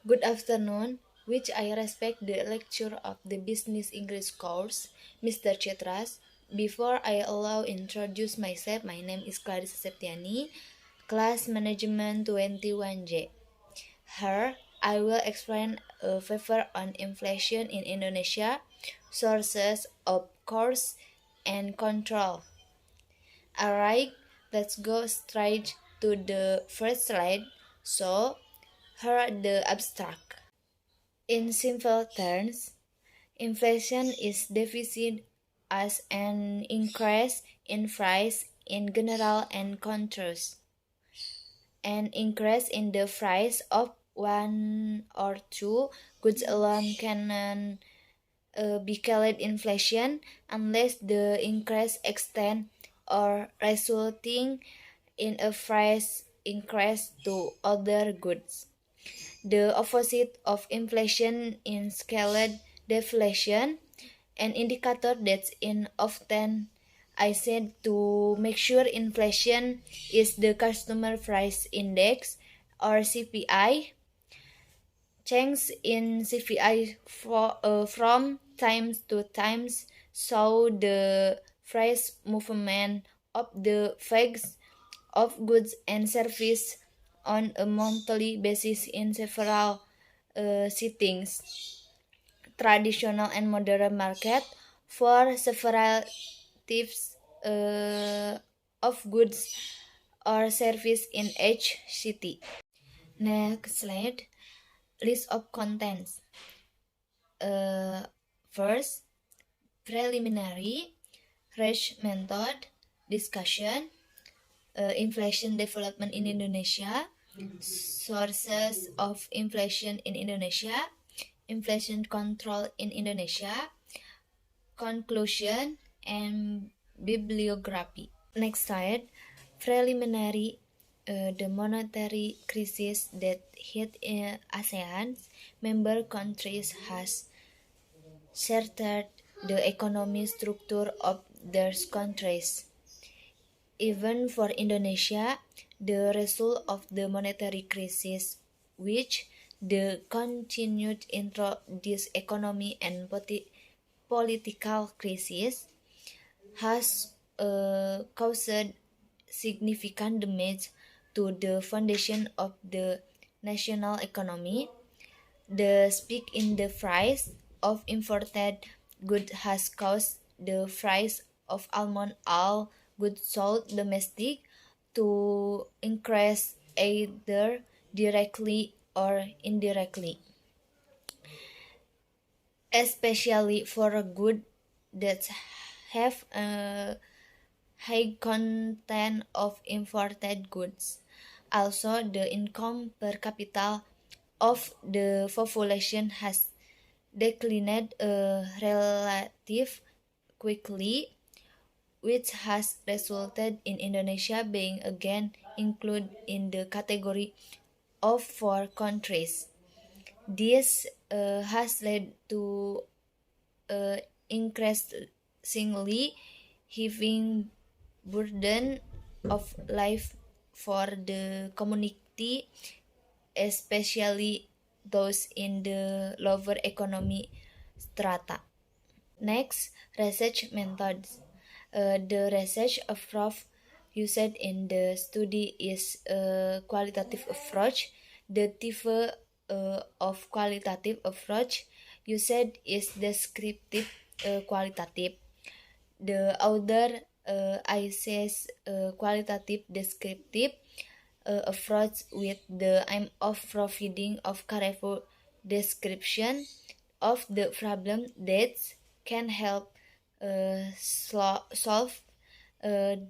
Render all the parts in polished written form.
Good afternoon, which I respect the lecture of the Business English course, Mr. Chetras. Before I allow introduce myself, my name is Clarissa Septiani, Class Management 21J. Here, I will explain a paper on inflation in Indonesia, sources of course and control. Alright, let's go straight to the first slide. So, here are the abstract. In simple terms, inflation is defined as an increase in price in general and contrast. An increase in the price of one or two goods alone cannot be called inflation unless the increase extend or resulting in a price increase to other goods. The opposite of inflation is scaled deflation, an indicator that's in often I said to make sure inflation is the customer price index or CPI. Change in CPI from times to times show the price movement of the fags of goods and service on a monthly basis in several settings, traditional and modern market, for several types of goods or service in each city. Next slide, list of contents. First, preliminary, Resch method, discussion, inflation development in Indonesia, sources of inflation in Indonesia, inflation control in Indonesia, conclusion, and bibliography. Next slide, preliminary, the monetary crisis that hit ASEAN's member countries has shattered the economic structure of those countries. Even for Indonesia, the result of the monetary crisis, which the continued into this economy and political crisis, has caused significant damage to the foundation of the national economy. The spike in the price of imported goods has caused the price of almost all goods sold domestic to increase either directly or indirectly, especially for goods that have a high content of imported goods. Also, the income per capita of the population has declined relative quickly, which has resulted in Indonesia being again included in the category of poor countries. This has led to increasingly heavy burden of life for the community, especially those in the lower economy strata. Next, research methods. The research approach used in the study is a qualitative approach. The type of qualitative approach used is descriptive qualitative. The author says qualitative descriptive approach with the aim of providing of careful description of the problem that can help solve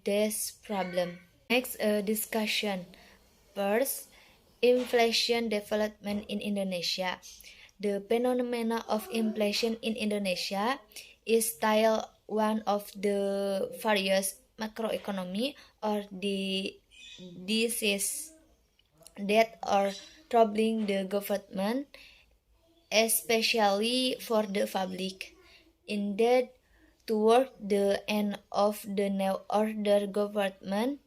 this problem. Next, discussion. First, inflation development in Indonesia. The phenomena of inflation in Indonesia is still one of the various macroeconomy or the disease that are troubling the government, especially for the public. Indeed, toward the end of the New Order government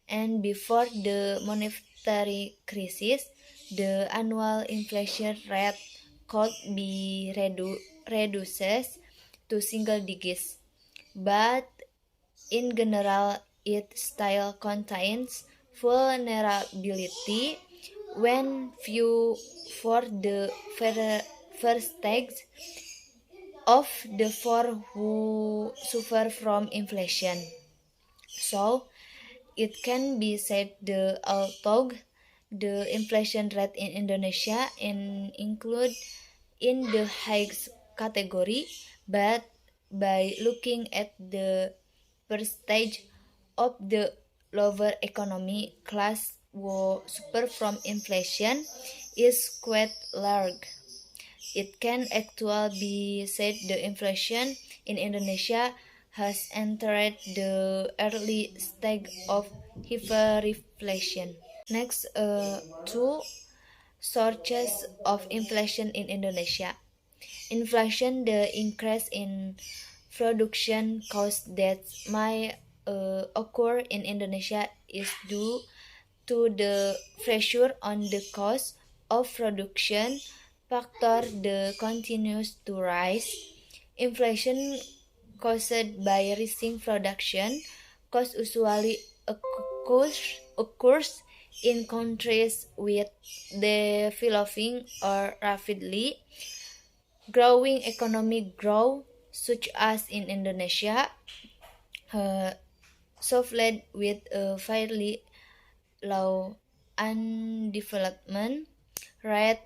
and before the monetary crisis, the annual inflation rate could be reduced to single digits, but in general, it still contains vulnerability when viewed for the first stage of the four who suffer from inflation. So, it can be said the although the inflation rate in Indonesia include in the highest category, but by looking at the percentage of the lower economy class who suffer from inflation is quite large. It can actually be said the inflation in Indonesia has entered the early stage of hyperinflation. Next, two sources of inflation in Indonesia. Inflation, the increase in production costs that might occur in Indonesia is due to the pressure on the cost of production factor that continues to rise. Inflation caused by rising production costs usually occurs in countries with developing or rapidly growing economic growth, such as in Indonesia, uh, suffered with a fairly low undevelopment rate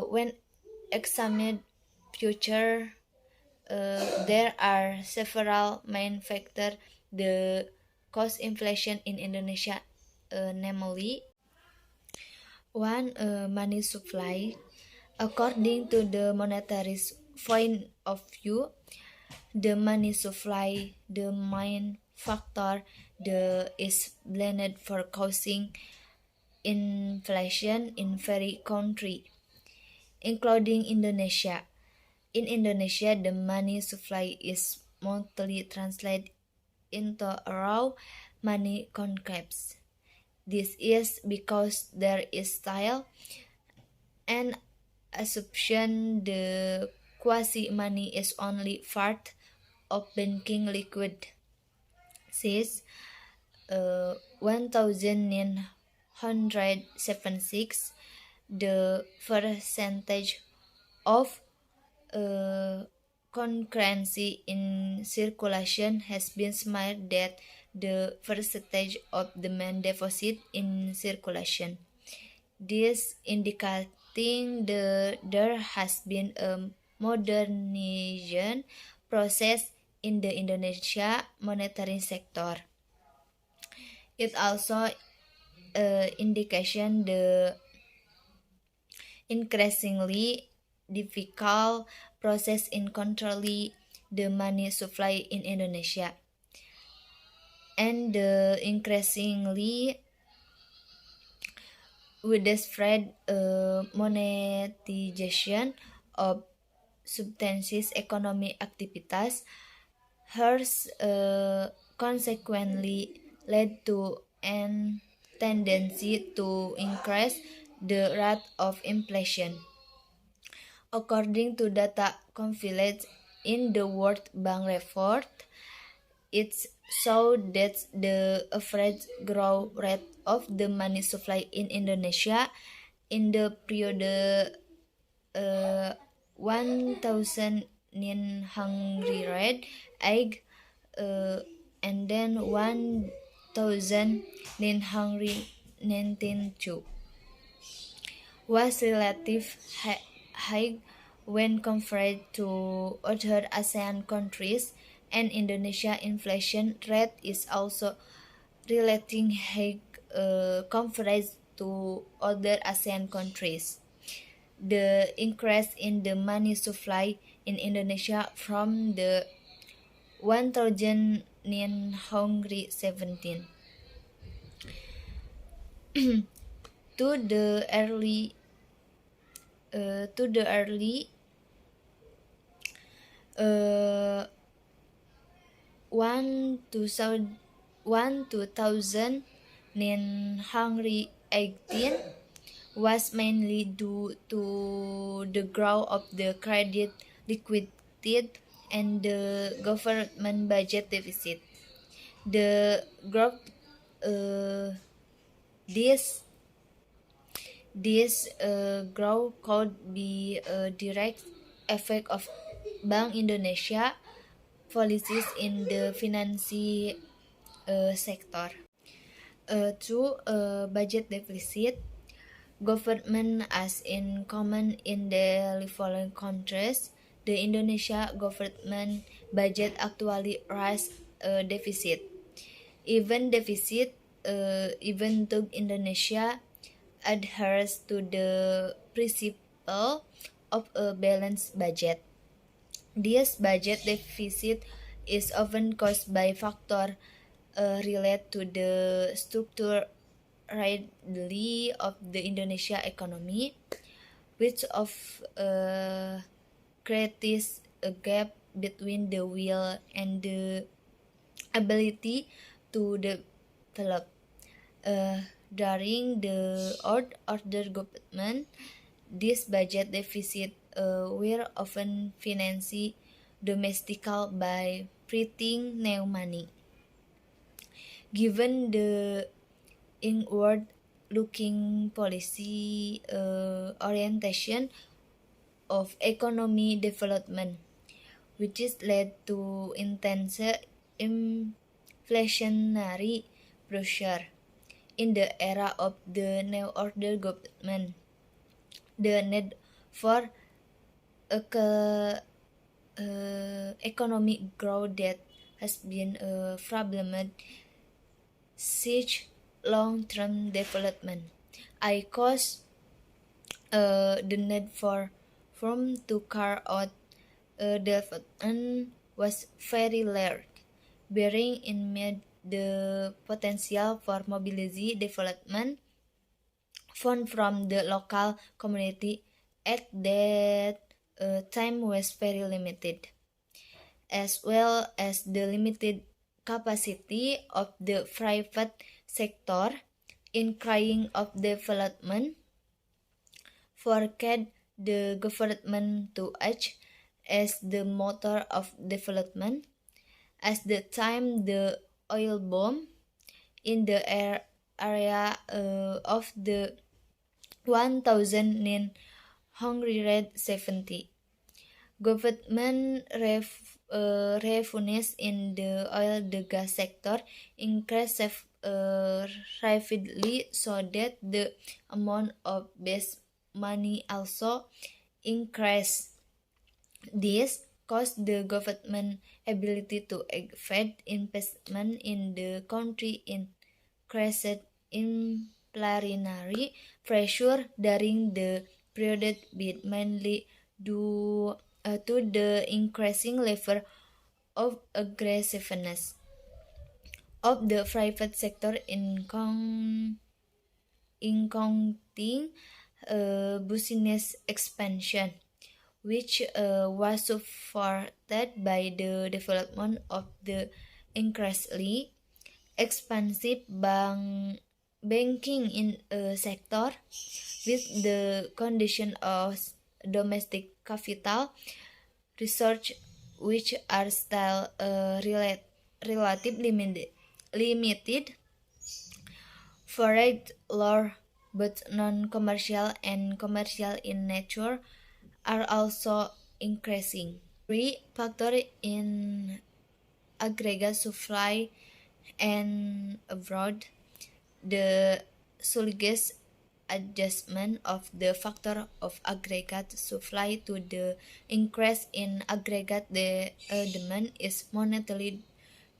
when examined future. There are several main factors the cause inflation in Indonesia, namely one, money supply. According to the monetary point of view, the money supply, the main factor that is blamed for causing inflation in very country, including Indonesia. In Indonesia, the money supply is mostly translated into raw money concepts. This is because there is still an assumption the quasi money is only part of banking liquid. Since 1976, the percentage of concurrency in circulation has been smaller than the percentage of demand deposit in circulation. This indicating there has been a modernization process in the Indonesia monetary sector. It also indication the increasingly difficult process in controlling the money supply in Indonesia and the increasingly widespread monetization of substances economic activities has consequently led to an tendency to increase the rate of inflation. According to data compiled in the World Bank report, it's showed that the average growth rate of the money supply in Indonesia in the period 1908 and then 1992 was relative high when compared to other ASEAN countries, and Indonesia inflation rate is also relatively high compared to other ASEAN countries. The increase in the money supply in Indonesia from the 1917 to the early 2018 was mainly due to the growth of the credit liquidity and the government budget deficit. The growth uh, this growth could be a direct effect of Bank Indonesia policies in the financial sector. Through budget deficit, government as in common in the following countries, the Indonesia government budget actually rise deficit. Even though Indonesia adheres to the principle of a balanced budget. This budget deficit is often caused by factors related to the structure readily of the Indonesia economy, which of creates a gap between the will and the ability to develop. During the old order government, this budget deficit were often financed domestically by printing new money. Given the inward-looking policy orientation of economy development, which is led to intense inflationary pressure in the era of the New Order government. The need for economic growth that has been a problem such long-term development. I cause the need for firm to carry out development was very large, bearing in mind the potential for mobilizing development fund from the local community at that time was very limited, as well as the limited capacity of the private sector in carrying of development forecast the government to act as the motor of development. As the time the oil boom in the area of the 1970, government revenues in the oil and gas sector increased rapidly, so that the amount of base money also increased. This caused the government ability to effect investment in the country increased inflationary pressure during the period, but mainly due to the increasing level of aggressiveness of the private sector in counting business expansion, which was supported by the development of the increasingly expansive banking in a sector with the condition of domestic capital research, which are still relatively limited. Foreign law, both non-commercial and commercial in nature, are also increasing. Three factors in aggregate supply and abroad, the sluggish adjustment of the factor of aggregate supply to the increase in aggregate demand is monetarily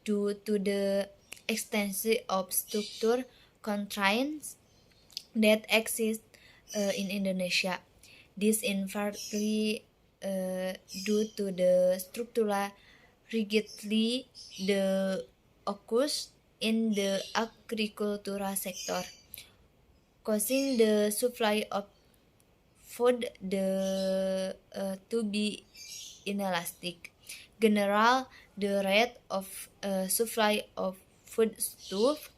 due to the extension of structure constraints that exist in Indonesia. This in partly due to the structural rigidity the occurs in the agricultural sector, causing the supply of food to be inelastic. General, the rate of supply of foodstuff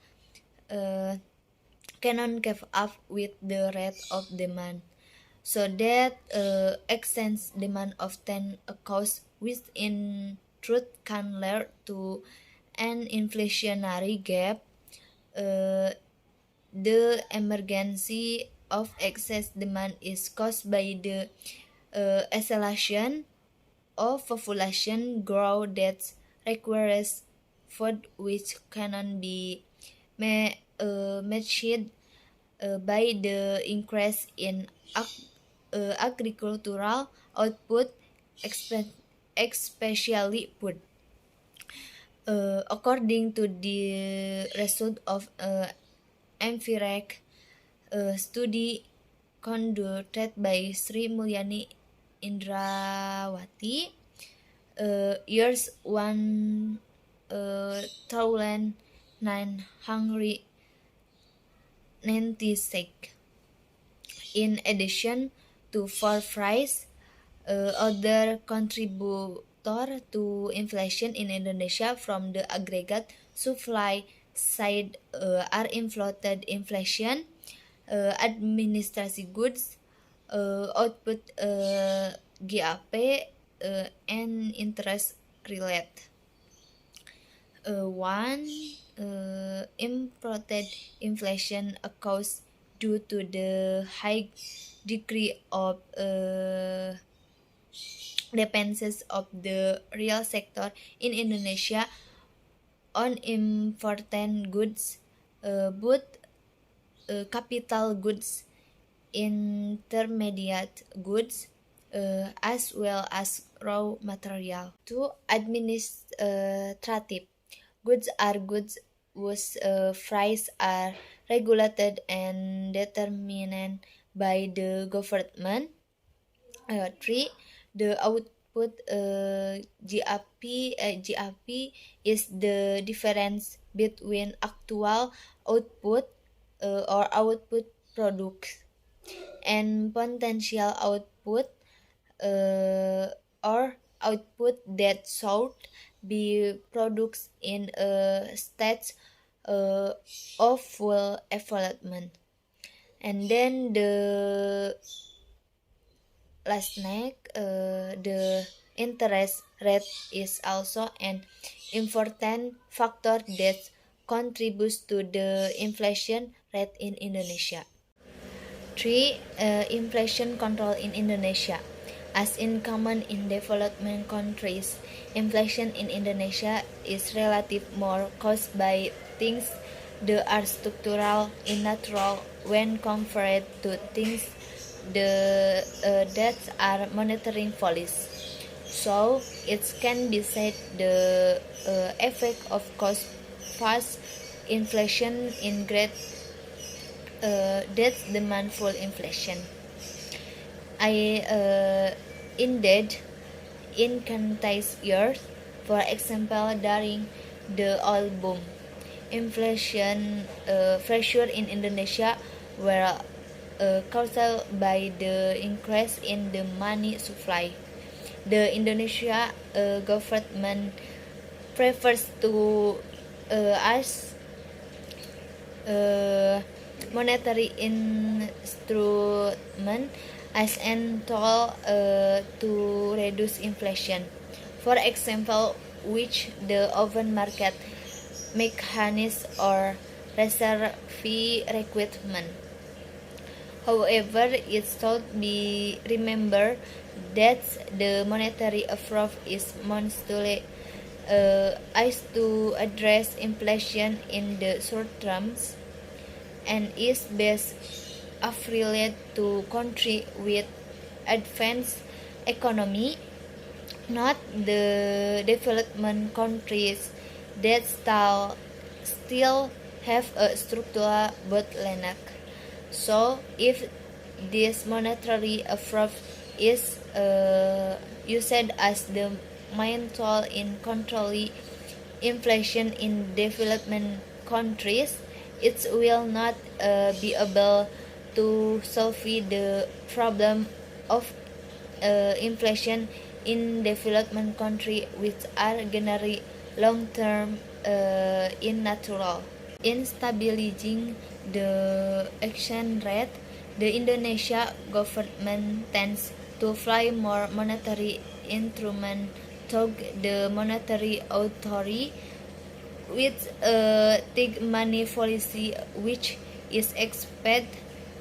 uh, cannot keep up with the rate of demand. So that excess demand often causes, which in truth can lead to an inflationary gap. Uh, the emergence of excess demand is caused by the acceleration of population growth that requires food which cannot be matched by the increase in agricultural output, especially food. According to the result of empiric study conducted by Sri Mulyani Indrawati, years 1996. In addition to food price, other contributor to inflation in Indonesia from the aggregate supply side are inflated inflation, administrasi goods, output GAP, and interest rate. One imported inflation occurs due to the high degree of dependence of the real sector in Indonesia on important goods, both capital goods, intermediate goods, as well as raw material. 2. Administrative goods are goods whose price are regulated and determined by the government. 3. The output GAP is the difference between actual output or output products and potential output or output that should be produced in a state of full development. And then the last the interest rate is also an important factor that contributes to the inflation rate in Indonesia. 3. Inflation control in Indonesia. As in common in development countries, inflation in Indonesia is relatively more caused by things that are structural and natural when compared to things that are monetary policy. So it can be said the effect of cost fast inflation in great that's demandful inflation. Indeed, in countless years, for example, during the oil boom, inflation pressure in Indonesia were caused by the increase in the money supply. The Indonesia government prefers to as monetary instrument as an tool to reduce inflation. For example, which the open market mechanism or reserve requirement. However, it should be remembered that the monetary approach is mostly is to address inflation in the short terms and is best affiliated to countries with advanced economy, not the development countries that still have a structural bottleneck. So, if this monetary approach is used as the main tool in controlling inflation in development countries, it will not be able to solve the problem of inflation in development countries, which are generally long-term in natural. In stabilizing the exchange rate, the Indonesia government tends to fly more monetary instrument to the monetary authority with a big money policy which is expected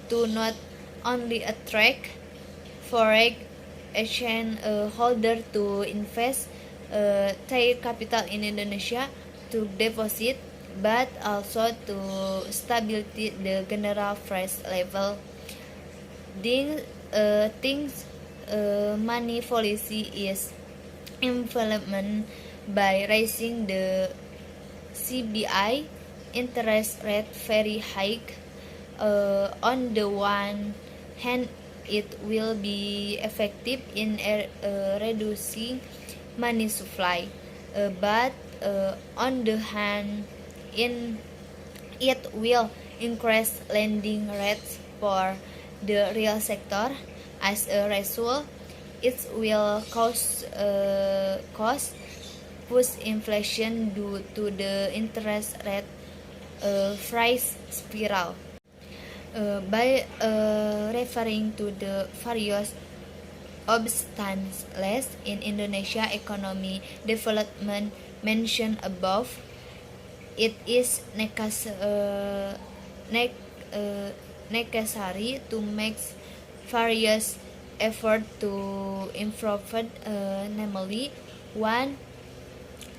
to not only attract foreign exchange holder to invest their capital in Indonesia to deposit, but also to stability the general price level. Things money policy is implemented by raising the CBI interest rate very high. On the one hand, it will be effective in reducing money supply, but on the hand, in it will increase lending rates for the real sector. As a result, it will cause push inflation due to the interest rate price spiral. By referring to the various obstacles in Indonesia economy development mentioned above, it is necessary to make various efforts to improve it, namely, one,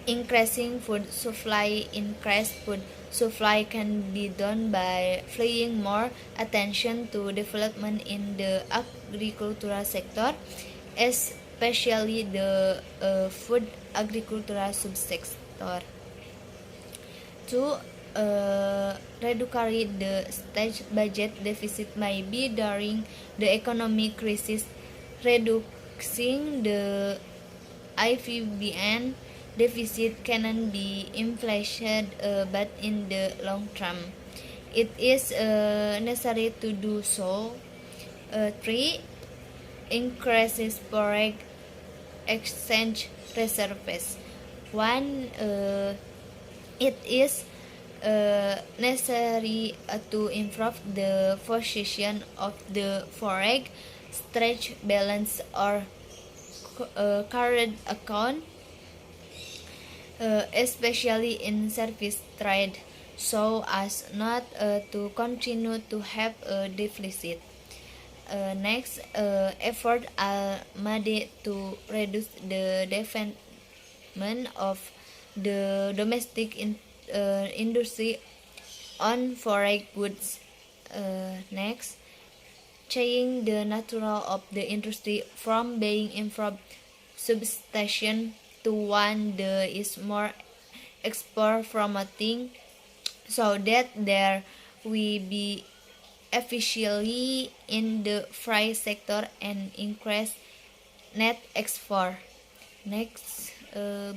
increasing food supply. Increased food supply can be done by paying more attention to development in the agricultural sector, especially the food agricultural subsector. Two, reduce the state budget deficit may be during the economic crisis. Reducing the IPBN deficit cannot be inflation, but in the long term, it is necessary to do so. Three, increases foreign exchange reserves. One, it is necessary to improve the position of the foreign exchange balance or current account, especially in service trade, so as not to continue to have a deficit. Next, effort are made to reduce the dependence of the domestic industry on foreign goods. Next, changing the nature of the industry from being improved substation to one that is more export promoting, so that there will be efficiently in the freight sector and increase net export. Next,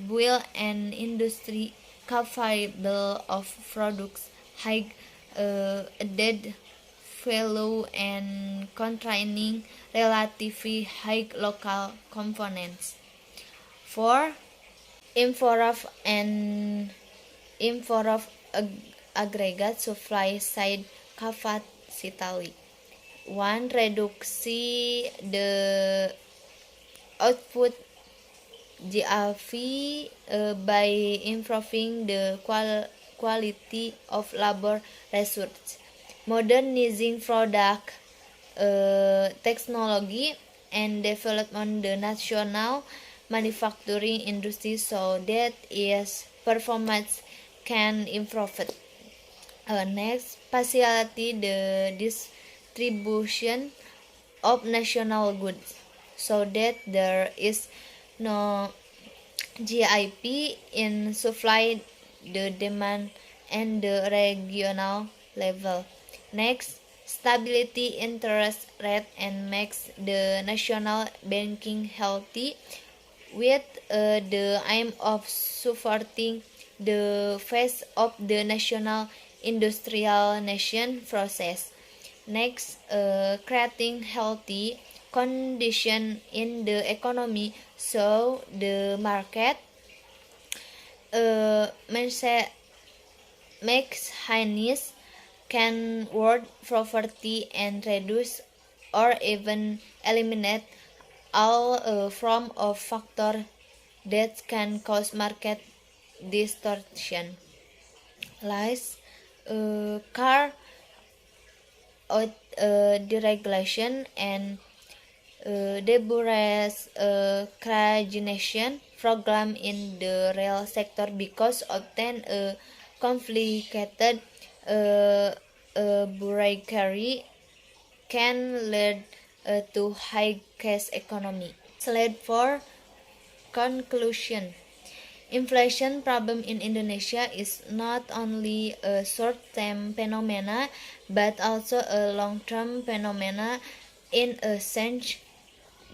build an industry capable of products high added value and containing relatively high local components. 4. Improve aggregate supply side capacity. 1. Reduce the output GAV by improving the quality of labor resources, modernizing product technology, and development the national manufacturing industry so that its performance can improve. Next, facilitate the distribution of national goods so that there is no gap in supply, the demand, and the regional level. Next, stability interest rate and makes the national banking healthy with the aim of supporting the phase of the national industrialization process. Next, creating healthy condition in the economy so the market makes harness can ward poverty and reduce or even eliminate all form of factor that can cause market distortion. Lies, car out deregulation and debureaucratization program in the rail sector because often complicated uh, bureaucracy can lead to high cash economy. Slide 4, conclusion. Inflation problem in Indonesia is not only a short-term phenomena but also a long-term phenomena in a sense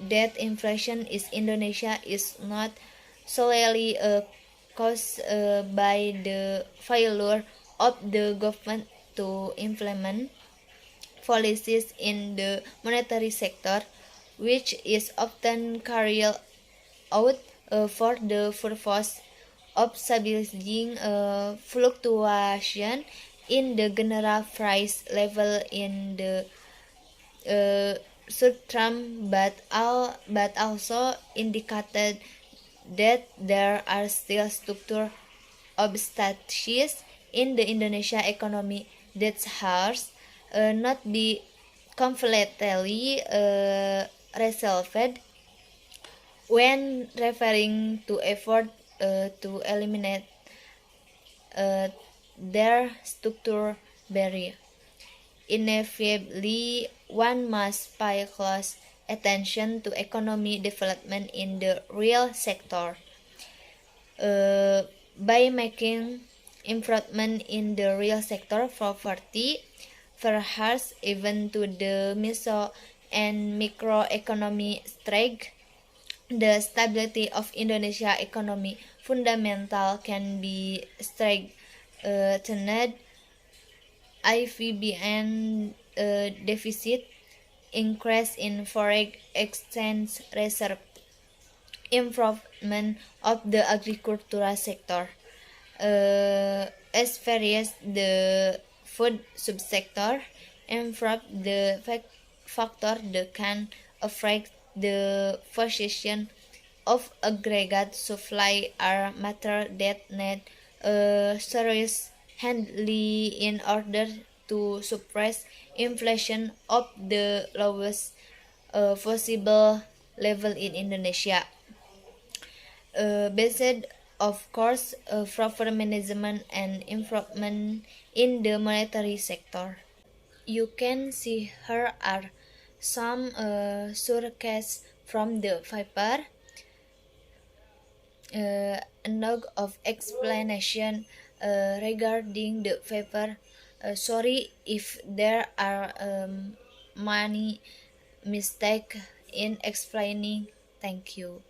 that inflation in Indonesia is not solely caused by the failure of the government to implement policies in the monetary sector, which is often carried out for the purpose of stabilizing fluctuation in the general price level in the short term, but also indicated that there are still structural obstacles in the Indonesia economy that has not be completely resolved when referring to effort to eliminate their structural barrier. Inevitably, one must pay close attention to economic development in the real sector. By making improvement in the real sector property, perhaps even to the meso and microeconomy strike, the stability of Indonesia economy fundamental can be strengthened. IVBN deficit, increase in foreign exchange reserve, improvement of the agricultural sector, as various the food subsector, improve the factor that can affect the position of aggregate supply are matter that need serious handling in order to suppress inflation of the lowest possible level in Indonesia. Based, of course, proper management and improvement in the monetary sector. You can see here are some surcases from the paper. A note of explanation regarding the paper. Sorry if there are many mistakes in explaining. Thank you.